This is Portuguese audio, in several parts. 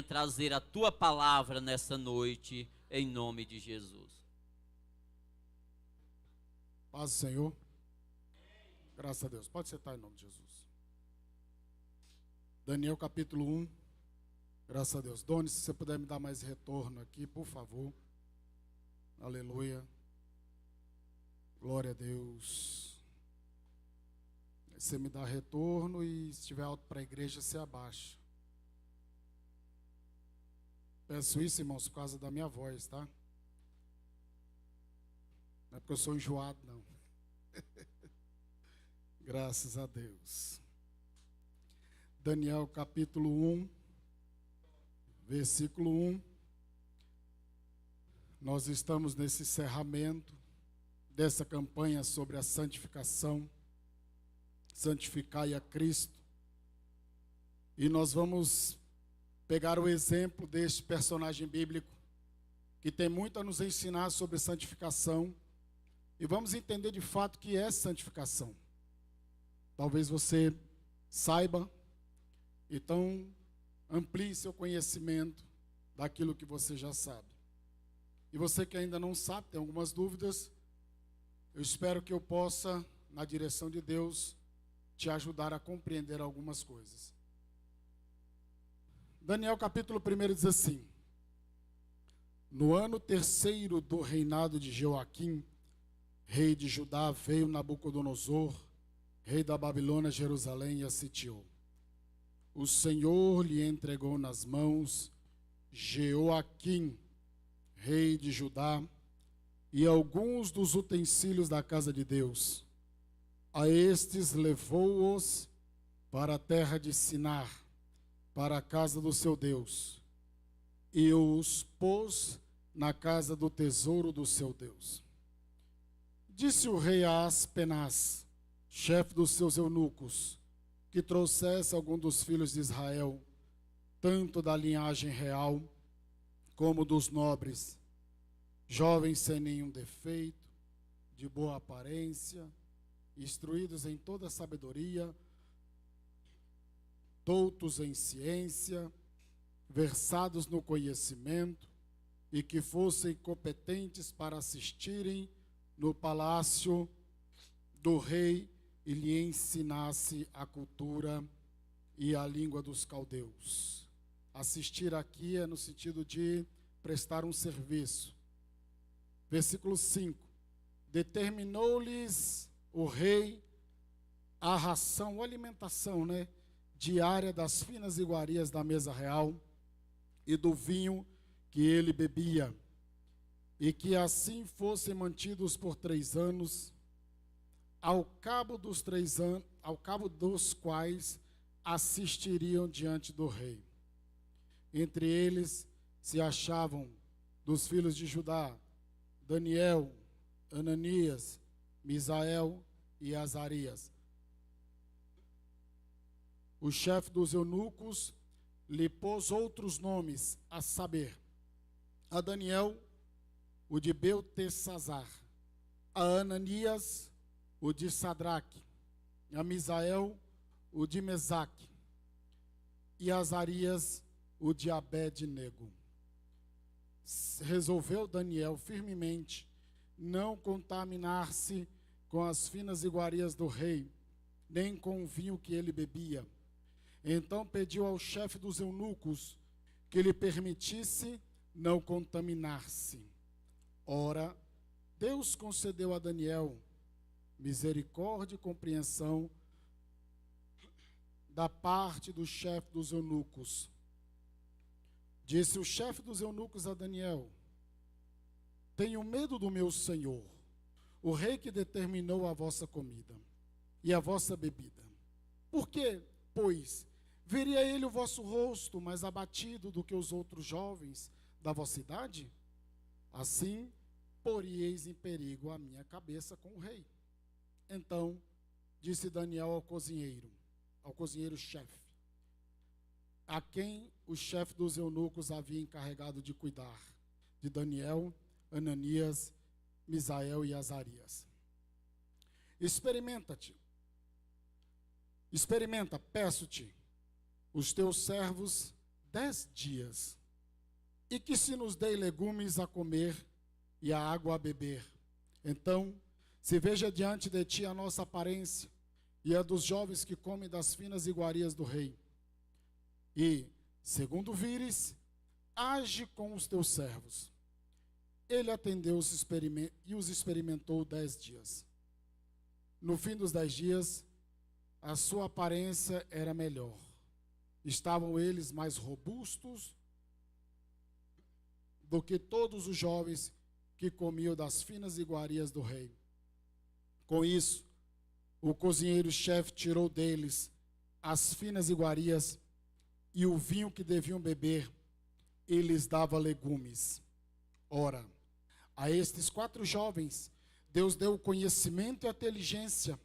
trazer a tua palavra nessa noite, em nome de Jesus. Paz do Senhor. Graças a Deus. Pode sentar em nome de Jesus. Daniel capítulo 1. Graças a Deus. Doni, se você puder me dar mais retorno aqui, por favor. Aleluia. Glória a Deus. Você me dá retorno e se estiver alto para a igreja, você abaixa. Peço isso, irmãos, por causa da minha voz, tá? Não é porque eu sou enjoado, não. Graças a Deus. Daniel capítulo 1, versículo 1. Nós estamos nesse encerramento dessa campanha sobre a santificação. Santificai a Cristo. E nós vamos pegar o exemplo deste personagem bíblico que tem muito a nos ensinar sobre santificação e vamos entender de fato o que é santificação. Talvez você saiba, então amplie seu conhecimento daquilo que você já sabe. E você que ainda não sabe, tem algumas dúvidas, eu espero que eu possa, na direção de Deus, te ajudar a compreender algumas coisas. Daniel capítulo 1 diz assim: no ano 3º do reinado de Joaquim, rei de Judá, veio Nabucodonosor, rei da Babilônia, a Jerusalém e a sitiou. O Senhor lhe entregou nas mãos Joaquim, rei de Judá, e alguns dos utensílios da casa de Deus. A estes levou-os para a terra de Sinar, para a casa do seu Deus, e os pôs na casa do tesouro do seu Deus. Disse o rei a Aspenaz, chefe dos seus eunucos, que trouxesse algum dos filhos de Israel, tanto da linhagem real como dos nobres, jovens sem nenhum defeito, de boa aparência, instruídos em toda sabedoria, doutos em ciência, versados no conhecimento, e que fossem competentes para assistirem no palácio do rei e lhe ensinasse a cultura e a língua dos caldeus. Assistir aqui é no sentido de prestar um serviço. Versículo 5. Determinou-lhes o rei a ração, a alimentação, diária das finas iguarias da mesa real e do vinho que ele bebia, e que assim fossem mantidos por 3 anos, ao cabo dos 3 anos, ao cabo dos quais assistiriam diante do rei. Entre eles se achavam dos filhos de Judá Daniel, Ananias, Misael e Azarias. O chefe dos eunucos lhe pôs outros nomes, a saber, a Daniel, o de Beltesazar, a Ananias, o de Sadraque, a Misael, o de Mesaque, e a Azarias, o de Abed-nego. Resolveu Daniel firmemente não contaminar-se com as finas iguarias do rei, nem com o vinho que ele bebia. Então pediu ao chefe dos eunucos que lhe permitisse não contaminar-se. Ora, Deus concedeu a Daniel misericórdia e compreensão da parte do chefe dos eunucos. Disse o chefe dos eunucos a Daniel: tenho medo do meu senhor, o rei que determinou a vossa comida e a vossa bebida. Por quê, pois, veria ele o vosso rosto mais abatido do que os outros jovens da vossa idade? Assim, poríeis em perigo a minha cabeça com o rei. Então, disse Daniel ao cozinheiro-chefe, a quem o chefe dos eunucos havia encarregado de cuidar de Daniel, Ananias, Misael e Azarias: experimenta, peço-te, os teus servos 10 dias, e que se nos dê legumes a comer e a água a beber. Então, se veja diante de ti a nossa aparência e a dos jovens que comem das finas iguarias do rei. E, segundo vires, age com os teus servos. Ele atendeu e os experimentou 10 dias. No fim dos 10 dias, a sua aparência era melhor. Estavam eles mais robustos do que todos os jovens que comiam das finas iguarias do rei. Com isso, o cozinheiro-chefe tirou deles as finas iguarias e o vinho que deviam beber, e lhes dava legumes. Ora, a estes 4 jovens, Deus deu conhecimento e inteligência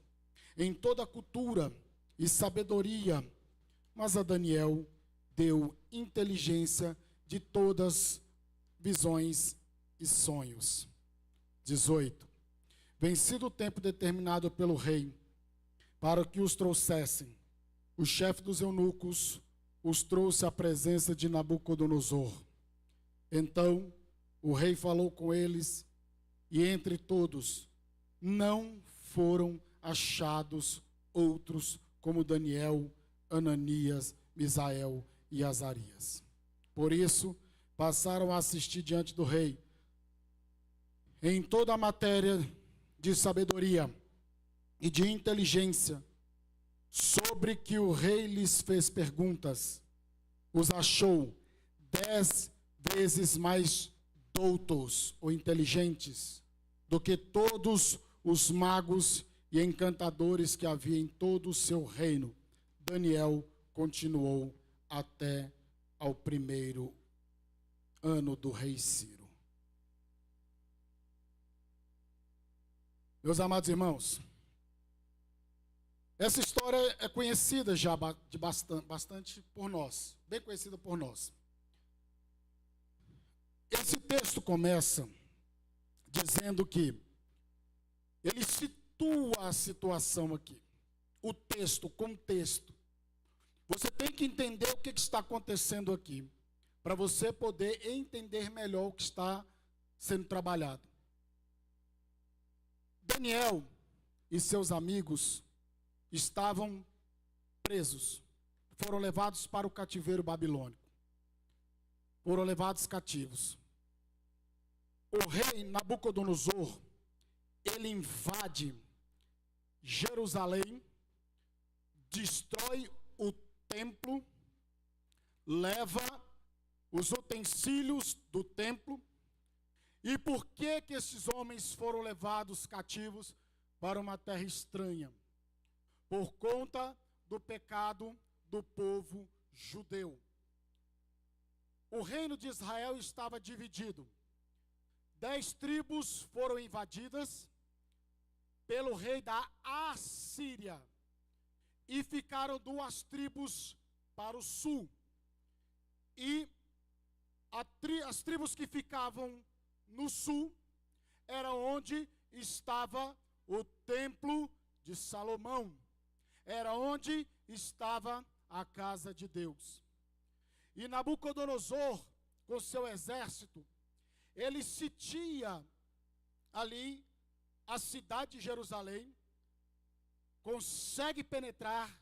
em toda a cultura e sabedoria, mas a Daniel deu inteligência de todas visões e sonhos. 18. Vencido o tempo determinado pelo rei, para que os trouxessem, o chefe dos eunucos os trouxe à presença de Nabucodonosor. Então o rei falou com eles, e entre todos não foram achados outros como Daniel, Ananias, Misael e Azarias. Por isso, passaram a assistir diante do rei em toda a matéria de sabedoria e de inteligência, sobre que o rei lhes fez perguntas. Os achou 10 vezes mais doutos ou inteligentes do que todos os magos e encantadores que havia em todo o seu reino. Daniel continuou até ao 1º ano do rei Ciro. Meus amados irmãos, essa história é conhecida já de bastante por nós, bem conhecida por nós. Esse texto começa dizendo que ele situa a situação aqui. O texto, o contexto. Você tem que entender o que está acontecendo aqui, para você poder entender melhor o que está sendo trabalhado. Daniel e seus amigos estavam presos, foram levados para o cativeiro babilônico, foram levados cativos. O rei Nabucodonosor, ele invade Jerusalém, destrói o templo, leva os utensílios do templo. E por que esses homens foram levados cativos para uma terra estranha? Por conta do pecado do povo judeu. O reino de Israel estava dividido. 10 tribos foram invadidas pelo rei da Assíria. E ficaram 2 tribos para o sul. E as tribos que ficavam no sul era onde estava o templo de Salomão. Era onde estava a casa de Deus. E Nabucodonosor, com seu exército, ele sitia ali a cidade de Jerusalém, consegue penetrar,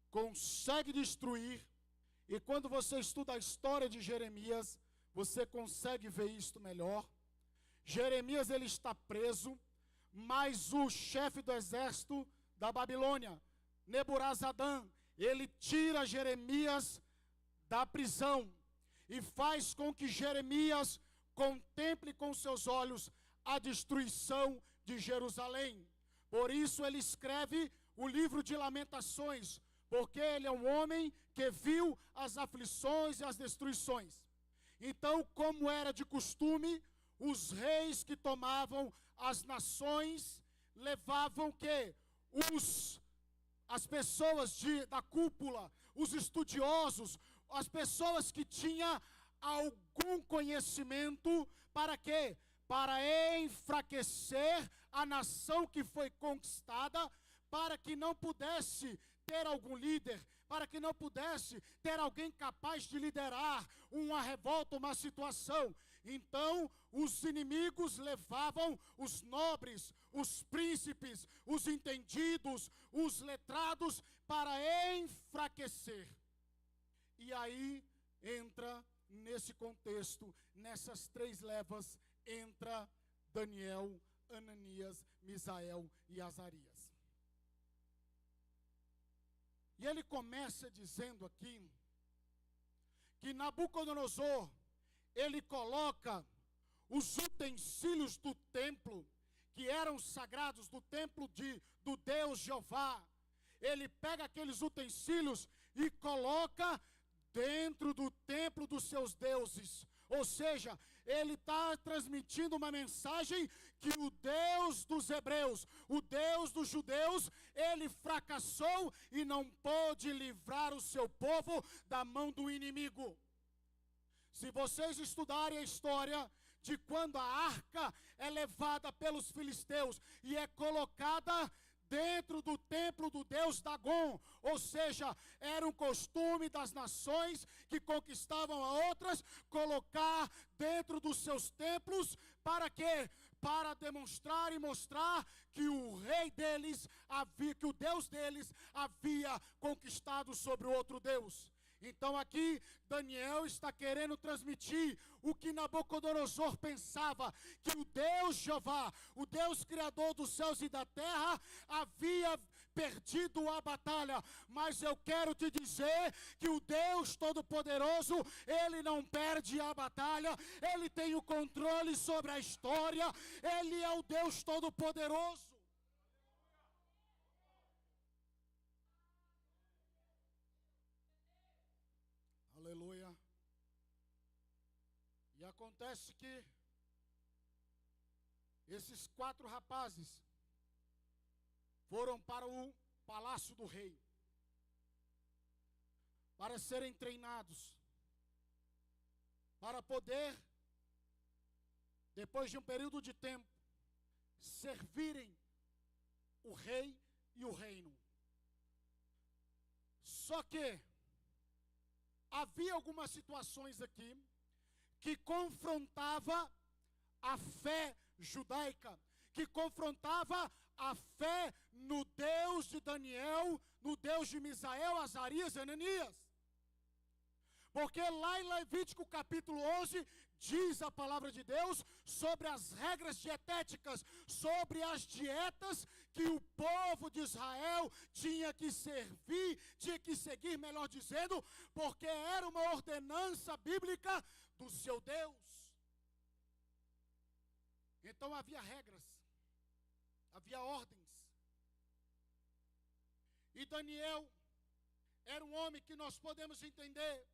consegue destruir. E quando você estuda a história de Jeremias, você consegue ver isto melhor. Jeremias, ele está preso, mas o chefe do exército da Babilônia, Neburazadã, ele tira Jeremias da prisão e faz com que Jeremias contemple com seus olhos a destruição de Jerusalém. Por isso ele escreve o livro de Lamentações, porque ele é um homem que viu as aflições e as destruições. Então, como era de costume, os reis que tomavam as nações levavam que as pessoas da cúpula, os estudiosos, as pessoas que tinham algum conhecimento, para quê? Para enfraquecer a nação que foi conquistada, para que não pudesse ter algum líder, para que não pudesse ter alguém capaz de liderar uma revolta, uma situação. Então, os inimigos levavam os nobres, os príncipes, os entendidos, os letrados para enfraquecer. E aí entra nesse contexto, nessas três levas, entra Daniel, Ananias, Misael e Azarias. E ele começa dizendo aqui que Nabucodonosor, ele coloca os utensílios do templo, que eram sagrados, do templo do Deus Jeová. Ele pega aqueles utensílios e coloca dentro do templo dos seus deuses. Ou seja, ele está transmitindo uma mensagem que o Deus dos hebreus, o Deus dos judeus, ele fracassou e não pôde livrar o seu povo da mão do inimigo. Se vocês estudarem a história de quando a arca é levada pelos filisteus e é colocada dentro do templo do deus Dagom, ou seja, era um costume das nações que conquistavam a outras, colocar dentro dos seus templos, para quê? Para demonstrar e mostrar que o rei deles que o Deus deles havia conquistado sobre o outro Deus. Então aqui Daniel está querendo transmitir o que Nabucodonosor pensava, que o Deus Jeová, o Deus criador dos céus e da terra, havia perdido a batalha. Mas eu quero te dizer que o Deus Todo-Poderoso, ele não perde a batalha, ele tem o controle sobre a história, ele é o Deus Todo-Poderoso. Aleluia. E acontece que esses 4 rapazes foram para o palácio do rei para serem treinados, para poder, depois de um período de tempo, servirem o rei e o reino. Só que havia algumas situações aqui que confrontava a fé judaica, que confrontava a fé no Deus de Daniel, no Deus de Misael, Azarias e Ananias. Porque lá em Levítico capítulo 11, diz a palavra de Deus sobre as regras dietéticas, sobre as dietas que o povo de Israel tinha que seguir, melhor dizendo, porque era uma ordenança bíblica do seu Deus. Então havia regras, havia ordens. E Daniel era um homem que nós podemos entender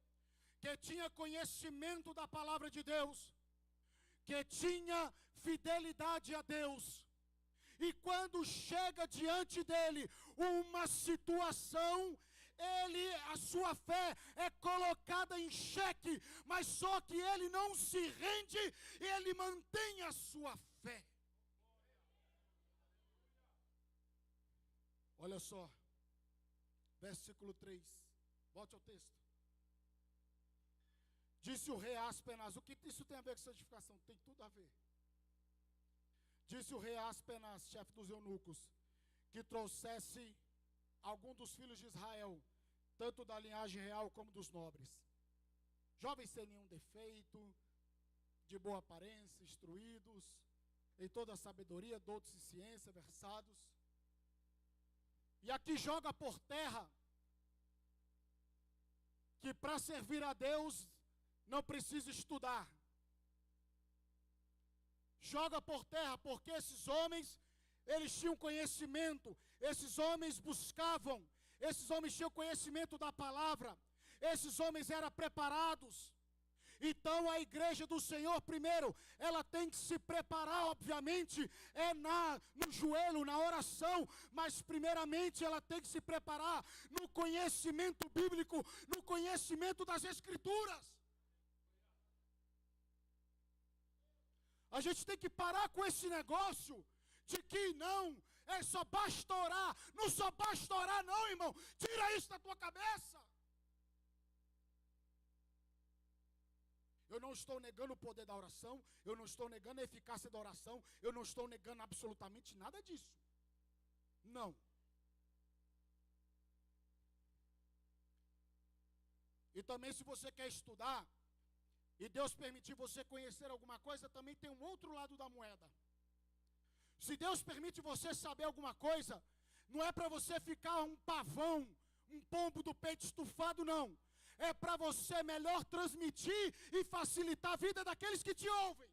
que tinha conhecimento da palavra de Deus, que tinha fidelidade a Deus. E quando chega diante dele uma situação, a sua fé é colocada em xeque, mas só que ele não se rende, ele mantém a sua fé. Olha só, versículo 3, volte ao texto. Disse o rei Aspenaz, o que isso tem a ver com santificação? Tem tudo a ver. Disse o rei Aspenaz, chefe dos eunucos, que trouxesse algum dos filhos de Israel, tanto da linhagem real como dos nobres. Jovens sem nenhum defeito, de boa aparência, instruídos, em toda a sabedoria, doutos em ciência, versados. E aqui joga por terra que para servir a Deus não precisa estudar. Joga por terra, porque esses homens, eles tinham conhecimento, esses homens buscavam, esses homens tinham conhecimento da palavra, esses homens eram preparados. Então a igreja do Senhor, primeiro, ela tem que se preparar, obviamente, no joelho, na oração, mas primeiramente ela tem que se preparar no conhecimento bíblico, no conhecimento das Escrituras. A gente tem que parar com esse negócio de que não, É só basta orar. Não só basta orar não, irmão. Tira isso da tua cabeça. Eu não estou negando o poder da oração. Eu não estou negando a eficácia da oração. Eu não estou negando absolutamente nada disso. Não. E também, se você quer estudar, e Deus permitir você conhecer alguma coisa, também tem um outro lado da moeda. Se Deus permite você saber alguma coisa, não é para você ficar um pavão, um pombo do peito estufado, não. É para você melhor transmitir e facilitar a vida daqueles que te ouvem.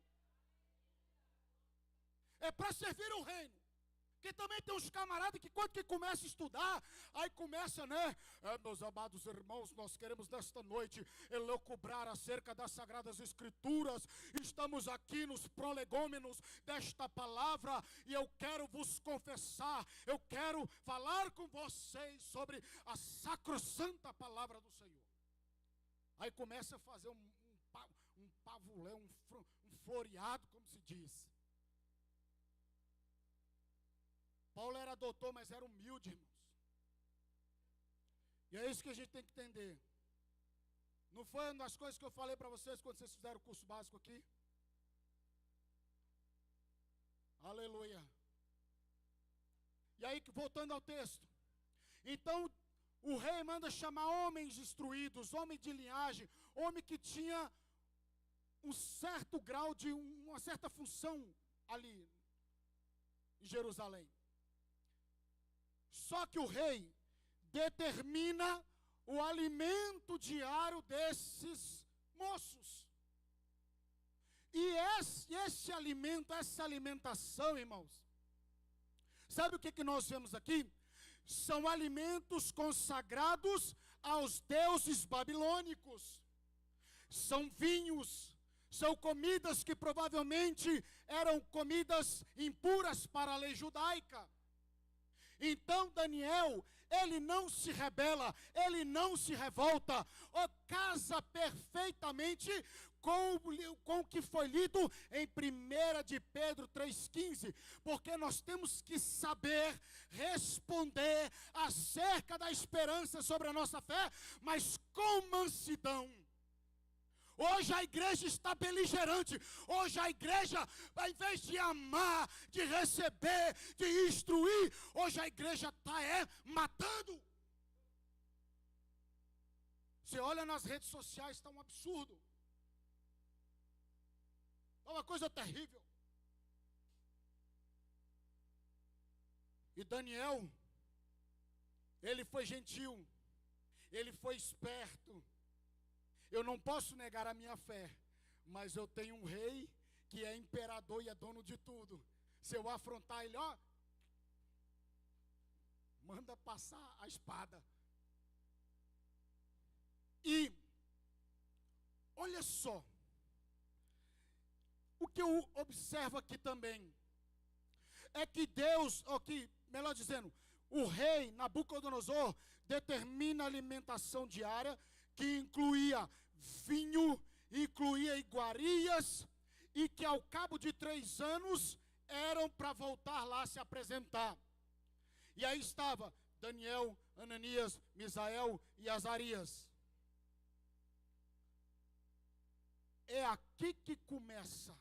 É para servir o reino. Porque também tem uns camaradas que quando que começa a estudar, aí começa, né? Meus amados irmãos, nós queremos nesta noite elucubrar acerca das Sagradas Escrituras. Estamos aqui nos prolegômenos desta palavra e eu quero vos confessar, eu quero falar com vocês sobre a sacrossanta palavra do Senhor. Aí começa a fazer um pavulé, um floreado, como se diz. Paulo era doutor, mas era humilde, irmãos. E é isso que a gente tem que entender. Não foi uma das coisas que eu falei para vocês quando vocês fizeram o curso básico aqui? Aleluia. E aí, voltando ao texto. Então, o rei manda chamar homens instruídos, homem de linhagem, homem que tinha um certo grau de, uma certa função ali em Jerusalém. Só que o rei determina o alimento diário desses moços. E esse alimento, essa alimentação, irmãos, sabe o que nós vemos aqui? São alimentos consagrados aos deuses babilônicos. São vinhos, são comidas que provavelmente eram comidas impuras para a lei judaica. Então Daniel, ele não se rebela, ele não se revolta, casa perfeitamente com o que foi lido em 1 de Pedro 3,15, porque nós temos que saber responder acerca da esperança sobre a nossa fé, mas com mansidão. Hoje a igreja está beligerante. Hoje a igreja, ao invés de amar, de receber, de instruir, hoje a igreja está matando. Você olha nas redes sociais, está um absurdo. É uma coisa terrível. E Daniel, ele foi gentil, ele foi esperto. Eu não posso negar a minha fé, mas eu tenho um rei que é imperador e é dono de tudo. Se eu afrontar ele, manda passar a espada. E olha só, o que eu observo aqui também é que Deus, melhor dizendo, o rei Nabucodonosor determina a alimentação diária, que incluía vinho, incluía iguarias, e que ao cabo de 3 anos eram para voltar lá se apresentar. E aí estava Daniel, Ananias, Misael e Azarias. É aqui que começa.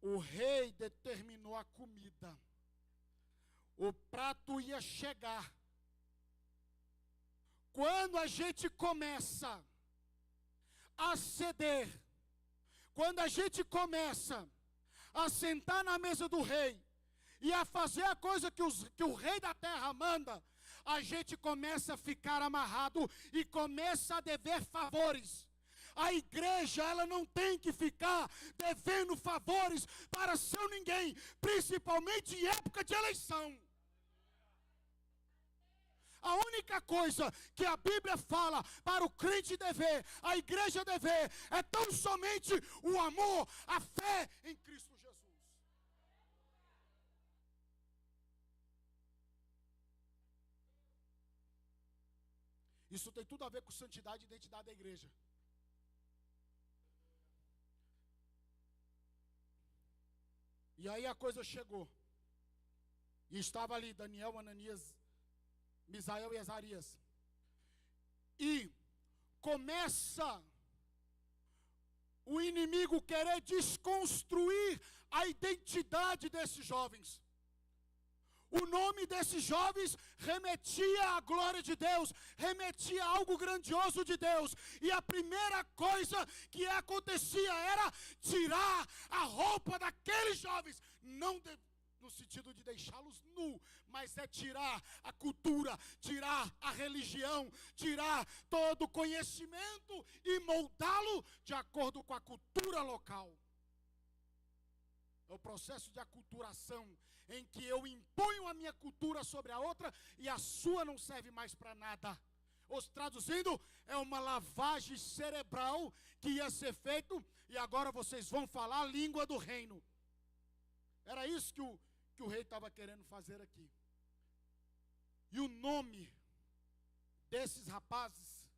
O rei determinou a comida. O prato ia chegar. Quando a gente começa a ceder, quando a gente começa a sentar na mesa do rei e a fazer a coisa que o rei da terra manda, a gente começa a ficar amarrado e começa a dever favores. A igreja, ela não tem que ficar devendo favores para seu ninguém, principalmente em época de eleição. A única coisa que a Bíblia fala para o crente dever, a igreja dever, é tão somente o amor, a fé em Cristo Jesus. Isso tem tudo a ver com santidade e identidade da igreja. E aí a coisa chegou. E estava ali Daniel, Ananias, Misael e Azarias. E começa o inimigo querer desconstruir a identidade desses jovens. O nome desses jovens remetia à glória de Deus, remetia a algo grandioso de Deus. E a primeira coisa que acontecia era tirar a roupa daqueles jovens. Não no sentido de deixá-los nu, mas é tirar a cultura, tirar a religião, tirar todo o conhecimento e moldá-lo de acordo com a cultura local. É o processo de aculturação, em que eu imponho a minha cultura sobre a outra e a sua não serve mais para nada. Traduzindo, é uma lavagem cerebral que ia ser feito e agora vocês vão falar a língua do reino. Era isso que o rei estava querendo fazer aqui. E o nome desses rapazes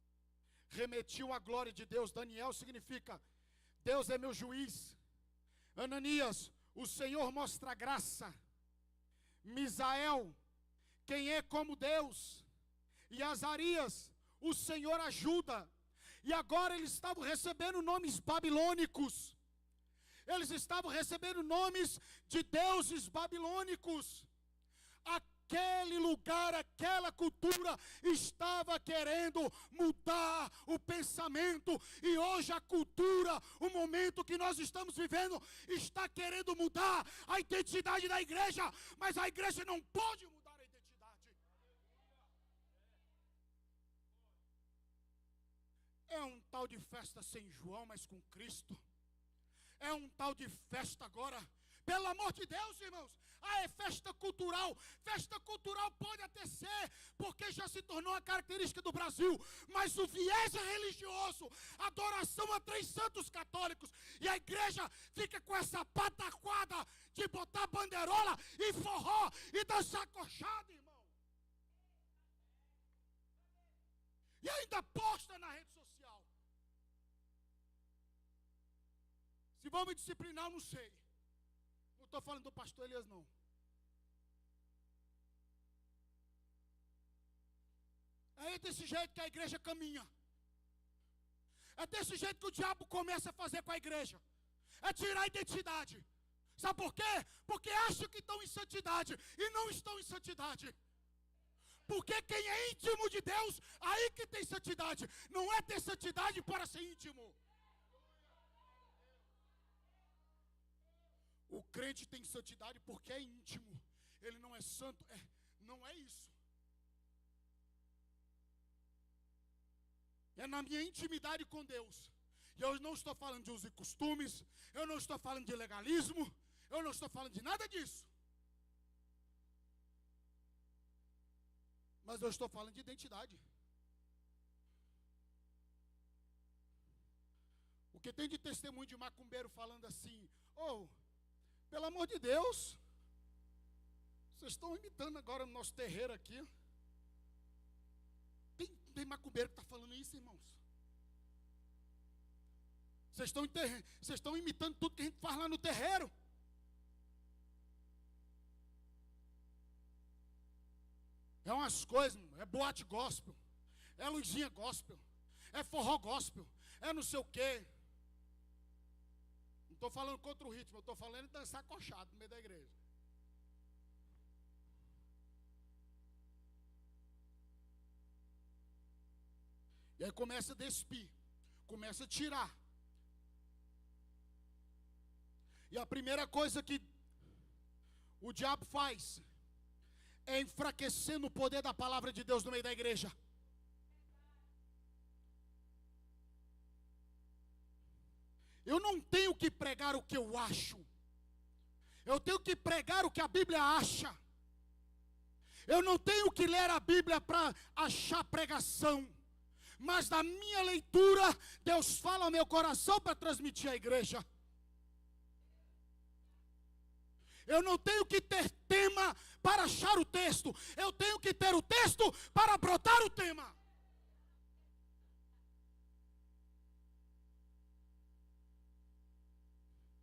remetiu à glória de Deus. Daniel significa Deus é meu juiz. Ananias, o Senhor mostra graça. Misael, quem é como Deus. E Azarias, o Senhor ajuda. E agora eles estavam recebendo nomes babilônicos. Eles estavam recebendo nomes de deuses babilônicos. Aquele lugar, aquela cultura estava querendo mudar o pensamento. E hoje a cultura, o momento que nós estamos vivendo, está querendo mudar a identidade da igreja. Mas a igreja não pode mudar a identidade. É um tal de festa sem João, mas com Cristo. É um tal de festa agora. Pelo amor de Deus, irmãos. É festa cultural. Festa cultural pode até ser, porque já se tornou uma característica do Brasil. Mas o viés é religioso. Adoração a 3 santos católicos. E a igreja fica com essa pataquada de botar bandeirola e forró e dançar coxada, irmão. E ainda posta na rede social. Se vão me disciplinar, eu não sei. Não estou falando do pastor Elias, não. É desse jeito que a igreja caminha. É desse jeito que o diabo começa a fazer com a igreja. É tirar a identidade. Sabe por quê? Porque acham que estão em santidade e não estão em santidade. Porque quem é íntimo de Deus, aí que tem santidade. Não é ter santidade para ser íntimo. O crente tem santidade porque é íntimo. Ele não é santo. Não é isso. É na minha intimidade com Deus. E eu não estou falando de usos e costumes. Eu não estou falando de legalismo. Eu não estou falando de nada disso. Mas eu estou falando de identidade. O que tem de testemunho de macumbeiro falando assim: pelo amor de Deus, vocês estão imitando agora o nosso terreiro aqui. Tem macumbeiro que está falando isso, irmãos. Vocês estão imitando tudo que a gente faz lá no terreiro. É umas coisas, é boate gospel, é luzinha gospel, é forró gospel, é não sei o quê. Não estou falando contra o ritmo, eu estou falando de dançar coxado no meio da igreja. E aí começa a despir, começa a tirar. E a primeira coisa que o diabo faz é enfraquecendo o poder da palavra de Deus no meio da igreja. Eu não tenho que pregar o que eu acho. Eu tenho que pregar o que a Bíblia acha. Eu não tenho que ler a Bíblia para achar pregação. Mas na minha leitura, Deus fala ao meu coração para transmitir à igreja. Eu não tenho que ter tema para achar o texto. Eu tenho que ter o texto para brotar o tema.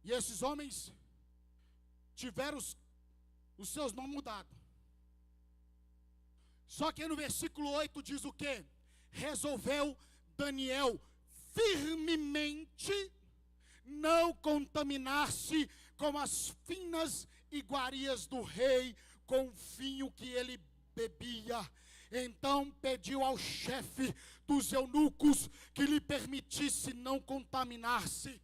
E esses homens tiveram os seus nomes mudados. Só que no versículo 8 diz o quê? Resolveu Daniel firmemente não contaminar-se com as finas iguarias do rei, com o vinho que ele bebia. Então pediu ao chefe dos eunucos que lhe permitisse não contaminar-se.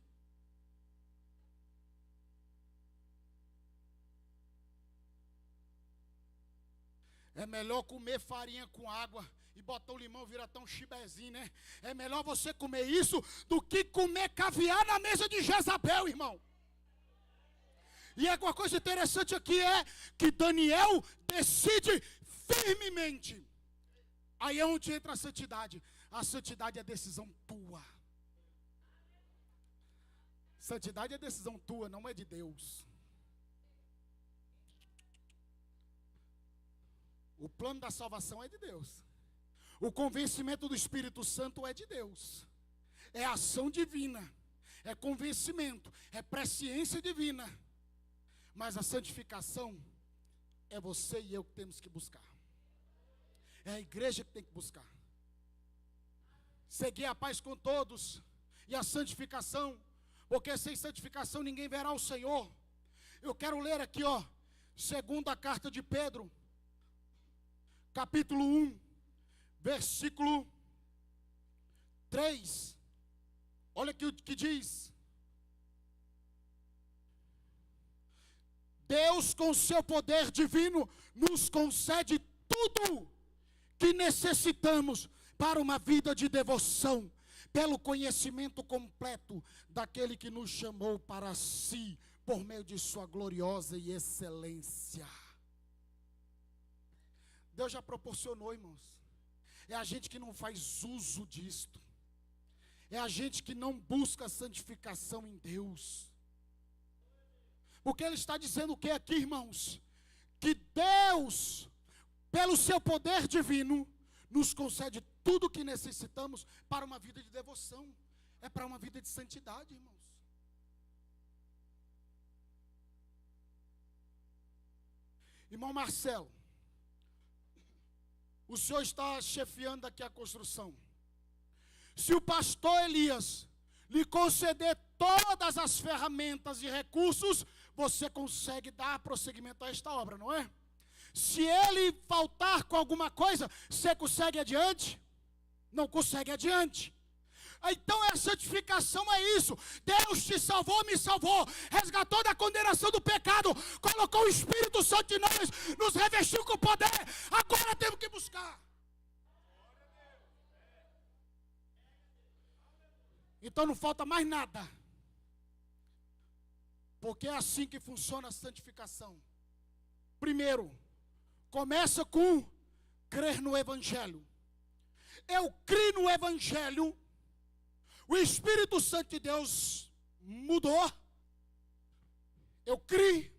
É melhor comer farinha com água e botar o limão, vira tão chibezinho, né? É melhor você comer isso do que comer caviar na mesa de Jezabel, irmão. E uma coisa interessante aqui é que Daniel decide firmemente. Aí é onde entra a santidade. A santidade é decisão tua. Santidade é decisão tua, não é de Deus. O plano da salvação é de Deus. O convencimento do Espírito Santo é de Deus. É ação divina. É convencimento. É presciência divina. Mas a santificação é você e eu que temos que buscar. É a igreja que tem que buscar. Seguir a paz com todos e a santificação, porque sem santificação ninguém verá o Senhor. Eu quero ler aqui, segunda carta de Pedro, capítulo 1, versículo 3. Olha aqui o que diz. Deus, com seu poder divino, nos concede tudo que necessitamos para uma vida de devoção, pelo conhecimento completo daquele que nos chamou para si, por meio de sua gloriosa e excelência. Deus já proporcionou, irmãos. É a gente que não faz uso disto. É a gente que não busca a santificação em Deus. Porque Ele está dizendo o que aqui, irmãos? Que Deus, pelo seu poder divino, nos concede tudo o que necessitamos para uma vida de devoção. É para uma vida de santidade, irmãos. Irmão Marcelo, o senhor está chefiando aqui a construção. Se o pastor Elias lhe conceder todas as ferramentas e recursos, você consegue dar prosseguimento a esta obra, não é? Se ele faltar com alguma coisa, você consegue adiante? Não consegue adiante. Então a santificação é isso. Deus te salvou, me salvou, resgatou da condenação do pecado, colocou o Espírito Santo em nós, nos revestiu com poder. Agora temos que buscar. Então não falta mais nada. Porque é assim que funciona a santificação. Primeiro, começa com crer no Evangelho. Eu criei no Evangelho. O Espírito Santo de Deus mudou. Eu criei.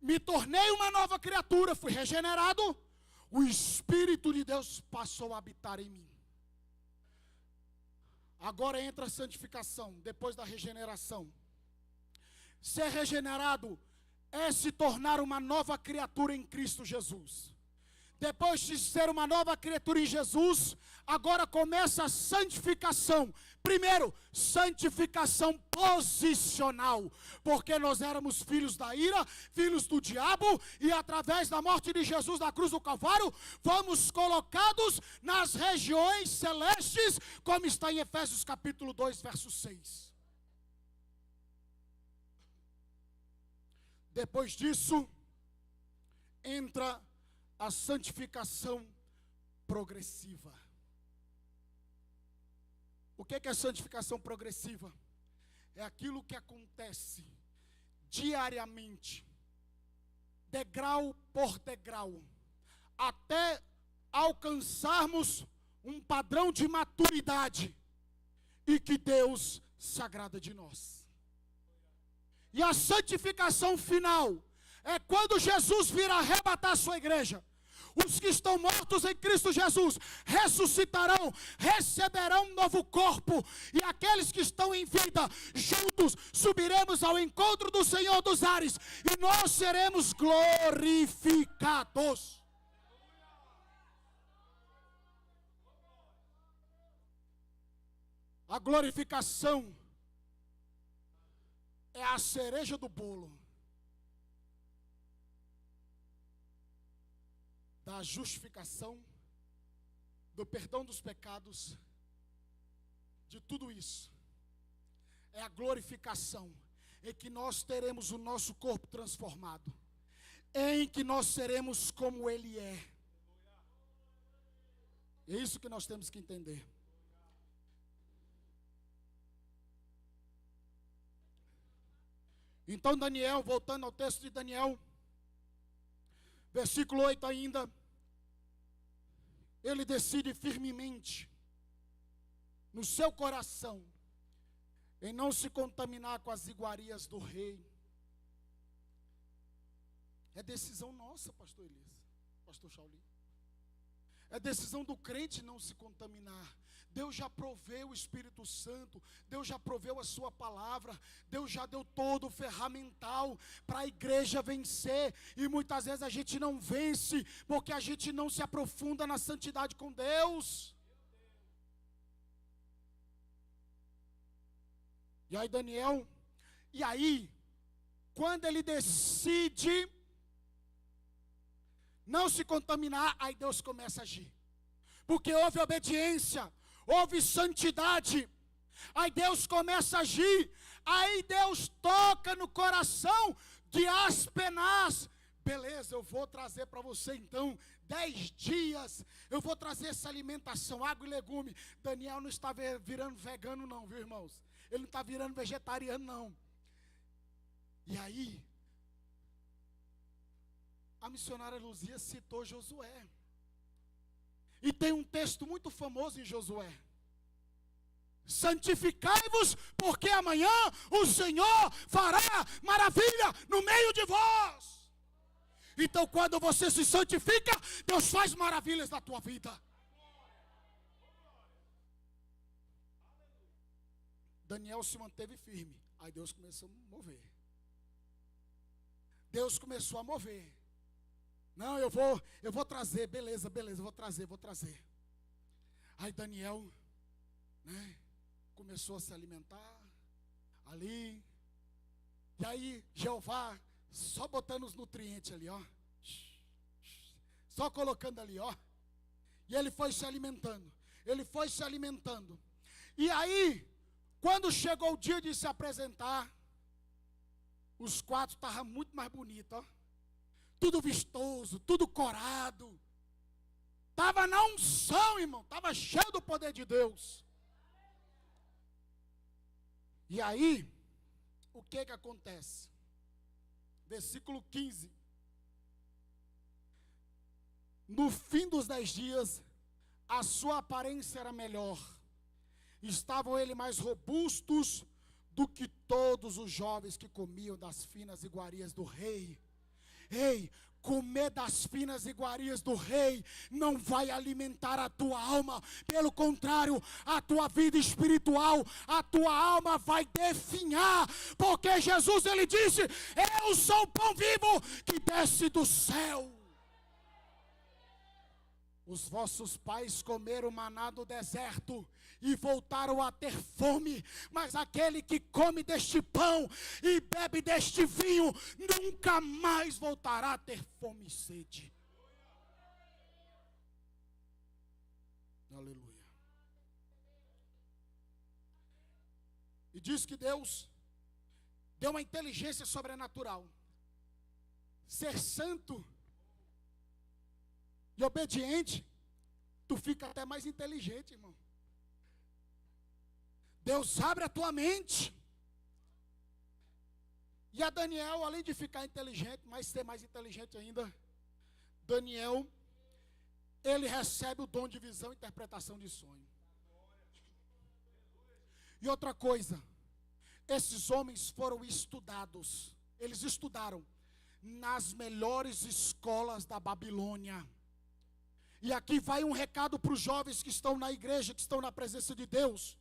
Me tornei uma nova criatura. Fui regenerado. O Espírito de Deus passou a habitar em mim. Agora entra a santificação, depois da regeneração. Ser regenerado é se tornar uma nova criatura em Cristo Jesus. Depois de ser uma nova criatura em Jesus, agora começa a santificação. Primeiro, santificação posicional, porque nós éramos filhos da ira, filhos do diabo, e através da morte de Jesus na cruz do Calvário, fomos colocados nas regiões celestes, como está em Efésios capítulo 2, verso 6. Depois disso, entra a santificação progressiva. O que é a santificação progressiva? É aquilo que acontece diariamente, degrau por degrau, até alcançarmos um padrão de maturidade e que Deus se agrada de nós. E a santificação final é quando Jesus vir arrebatar a sua igreja. Os que estão mortos em Cristo Jesus ressuscitarão, receberão um novo corpo. E aqueles que estão em vida, juntos subiremos ao encontro do Senhor dos ares. E nós seremos glorificados. A glorificação é a cereja do bolo da justificação, do perdão dos pecados, de tudo isso. É a glorificação em que nós teremos o nosso corpo transformado, em que nós seremos como Ele é. É isso que nós temos que entender. Então Daniel, voltando ao texto de Daniel, versículo 8 ainda, ele decide firmemente, no seu coração, em não se contaminar com as iguarias do rei. É decisão nossa, pastor Elias, pastor Shauli. É decisão do crente não se contaminar. Deus já proveu o Espírito Santo, Deus já proveu a sua palavra, Deus já deu todo o ferramental para a igreja vencer. E muitas vezes a gente não vence, porque a gente não se aprofunda na santidade com Deus. E aí Daniel, quando ele decide não se contaminar, aí Deus começa a agir. Porque houve obediência, houve santidade. Aí Deus começa a agir. Aí Deus toca no coração de Aspenaz. Beleza, eu vou trazer para você então 10 dias. Eu vou trazer essa alimentação, água e legume. Daniel não está virando vegano não, viu, irmãos? Ele não está virando vegetariano não. E aí, a missionária Luzia citou Josué. E tem um texto muito famoso em Josué. Santificai-vos, porque amanhã o Senhor fará maravilha no meio de vós. Então quando você se santifica, Deus faz maravilhas na tua vida. Daniel se manteve firme. Aí Deus começou a mover. Deus começou a mover. Não, eu vou trazer, beleza, vou trazer. Aí Daniel, começou a se alimentar ali. E aí Jeová só botando os nutrientes ali, ó. Só colocando ali, ó. E ele foi se alimentando. E aí, quando chegou o dia de se apresentar, os quatro estavam muito mais bonitos, ó. Tudo vistoso, tudo corado. Estava na unção, irmão. Estava cheio do poder de Deus. E aí, o que acontece? Versículo 15. No fim dos 10 dias, a sua aparência era melhor. Estavam ele mais robustos do que todos os jovens que comiam das finas iguarias do rei. Ei, comer das finas iguarias do rei não vai alimentar a tua alma. Pelo contrário, a tua vida espiritual, a tua alma vai definhar. Porque Jesus, ele disse: eu sou o pão vivo que desce do céu. Os vossos pais comeram maná do deserto e voltaram a ter fome, mas aquele que come deste pão e bebe deste vinho nunca mais voltará a ter fome e sede. Aleluia. E diz que Deus deu uma inteligência sobrenatural. Ser santo e obediente, tu fica até mais inteligente, irmão. Deus abre a tua mente. E a Daniel, além de ficar inteligente, mas ser mais inteligente ainda, Daniel, ele recebe o dom de visão e interpretação de sonho. E outra coisa, esses homens foram estudados. Eles estudaram nas melhores escolas da Babilônia. E aqui vai um recado para os jovens que estão na igreja, que estão na presença de Deus.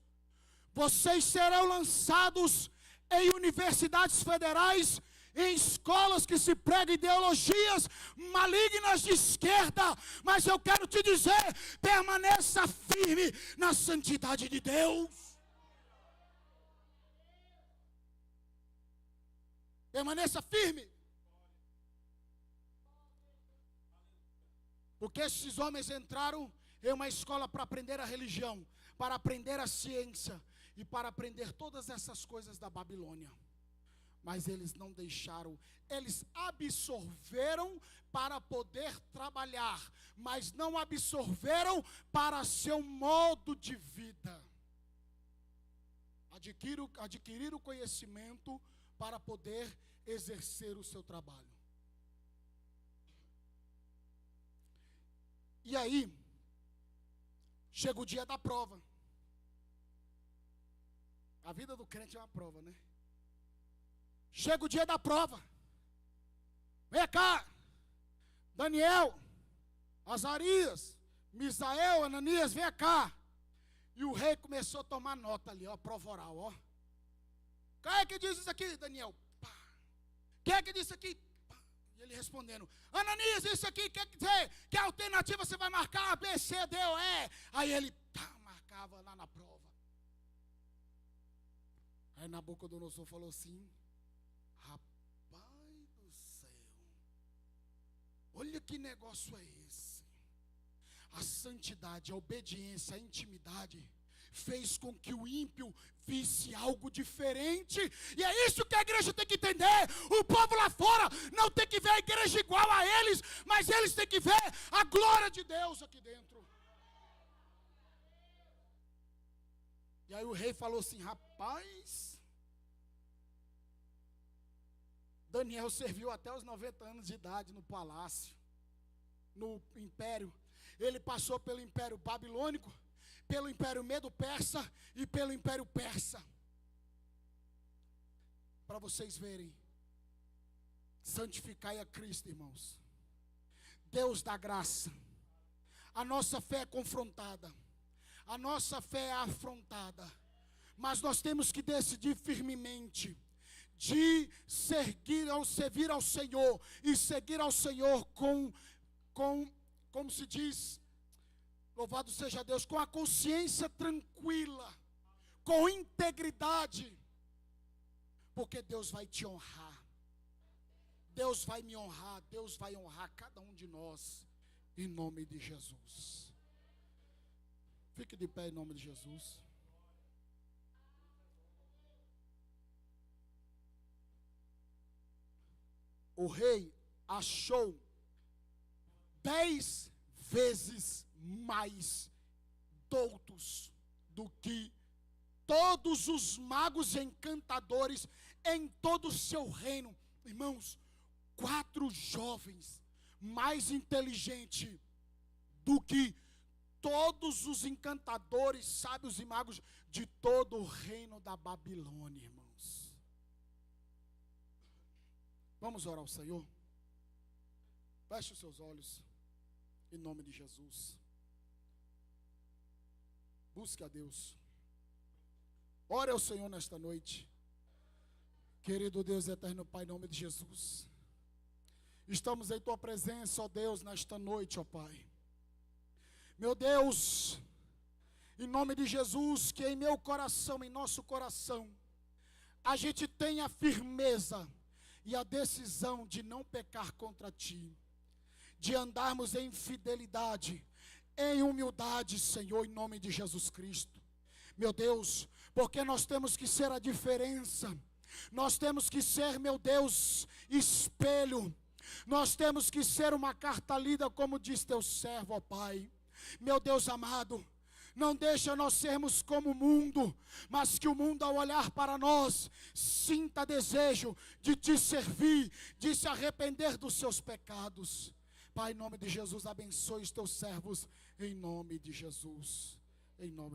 Vocês serão lançados em universidades federais, em escolas que se pregam ideologias malignas de esquerda. Mas eu quero te dizer, permaneça firme na santidade de Deus. Permaneça firme. Porque esses homens entraram em uma escola para aprender a religião, para aprender a ciência e para aprender todas essas coisas da Babilônia. Mas eles não deixaram, eles absorveram para poder trabalhar, mas não absorveram para seu modo de vida. Adquirir o conhecimento para poder exercer o seu trabalho. E aí, chega o dia da prova. A vida do crente é uma prova, né? Chega o dia da prova. Vem cá, Daniel, Azarias, Misael, Ananias, vem cá. E o rei começou a tomar nota ali, ó, prova oral, ó. Quem é que diz isso aqui, Daniel? Pá. Quem é que diz isso aqui? Pá. E ele respondendo, Ananias, isso aqui, quer dizer, que alternativa você vai marcar? A, B, C, D, ou E. Aí ele, pá, marcava lá na prova. Aí Nabucodonosor falou assim, rapaz do céu, olha que negócio é esse. A santidade, a obediência, a intimidade fez com que o ímpio visse algo diferente. E é isso que a igreja tem que entender. O povo lá fora não tem que ver a igreja igual a eles, mas eles têm que ver a glória de Deus aqui dentro. E aí o rei falou assim, rapaz, Daniel serviu até os 90 anos de idade no palácio, no império. Ele passou pelo império babilônico, pelo império medo-persa e pelo império persa. Para vocês verem, santificai a Cristo, irmãos. Deus dá graça. A nossa fé é confrontada, a nossa fé é afrontada, mas nós temos que decidir firmemente de servir ao Senhor e seguir ao Senhor com como se diz, louvado seja Deus, com a consciência tranquila, com integridade, porque Deus vai te honrar, Deus vai me honrar, Deus vai honrar cada um de nós, em nome de Jesus. Fique de pé em nome de Jesus. O rei achou 10 vezes mais doutos do que todos os magos e encantadores em todo o seu reino. Irmãos, 4 jovens mais inteligentes do que todos os encantadores, sábios e magos de todo o reino da Babilônia, irmãos. Vamos orar ao Senhor? Feche os seus olhos, em nome de Jesus. Busque a Deus. Ore ao Senhor nesta noite. Querido Deus eterno Pai, em nome de Jesus. Estamos em Tua presença, ó Deus, nesta noite, ó Pai. Meu Deus, em nome de Jesus, que em meu coração, em nosso coração, a gente tenha firmeza e a decisão de não pecar contra Ti, de andarmos em fidelidade, em humildade, Senhor, em nome de Jesus Cristo. Meu Deus, porque nós temos que ser a diferença, nós temos que ser, meu Deus, espelho, nós temos que ser uma carta lida, como diz Teu servo, ó Pai. Meu Deus amado, não deixa nós sermos como o mundo, mas que o mundo, ao olhar para nós, sinta desejo de Te servir, de se arrepender dos seus pecados. Pai, em nome de Jesus, abençoe os Teus servos, em nome de Jesus, em nome